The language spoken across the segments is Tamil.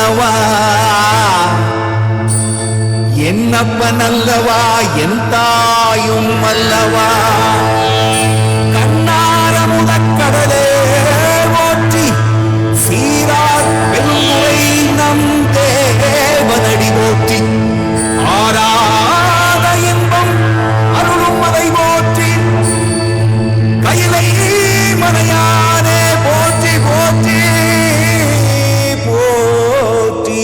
அல்லவா என்னப்பன் அல்லவா என் தாயும் அல்லவா கண்ணார முதற்கடலே போற்றி சீரார் பெண்முறை நம் தேவனடி போற்றி ஆராத இன்பம் அருளும் அதை போற்றி கையிலை மனையானே போற்றி போற்றி போற்றி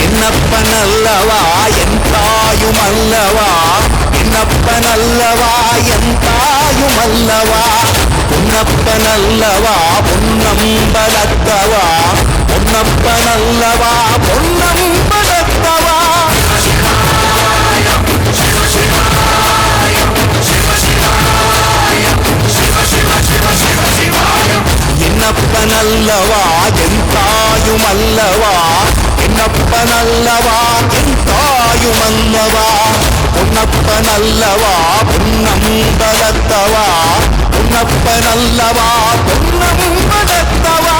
என்னப்பன் அல்லவா என் தாயும் அல்லவா என்னப்பன் அல்லவா என் தாயும் அல்லவா பொன்னப்பன் அல்லவா பொன்னம்பலத்தவா பொன்னப்பன் அல்லவா பொன்னம்பலத்தவா என்னப்பன் அல்லவா என் தாயும் அல்லவா என்னப்பன் அல்லவா என் தாயும் அல்லவா பொன்னப்பன் அல்லவா பொன்னம்பலத்தவா பொன்னப்பன் அல்லவா பொன்னம்பலத்தவா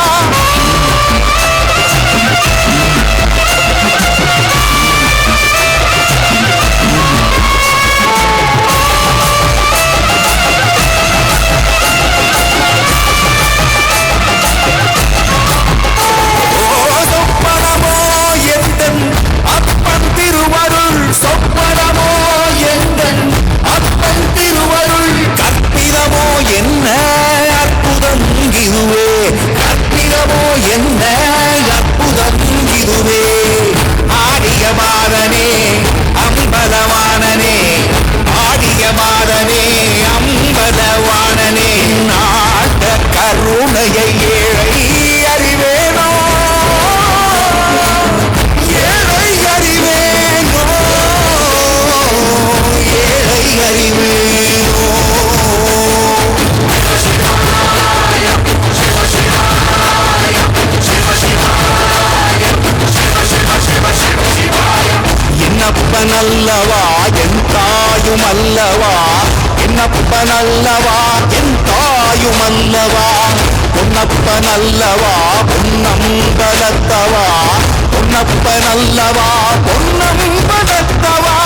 அல்லவா என் தாயும் அல்லவா என்னப்பன் அல்லவா என் தாயும் அல்லவா பொன்னப்பன் அல்லவா பொன்னம்பலத்தவா பொன்னப்பன் அல்லவா பொன்னம்பலத்தவா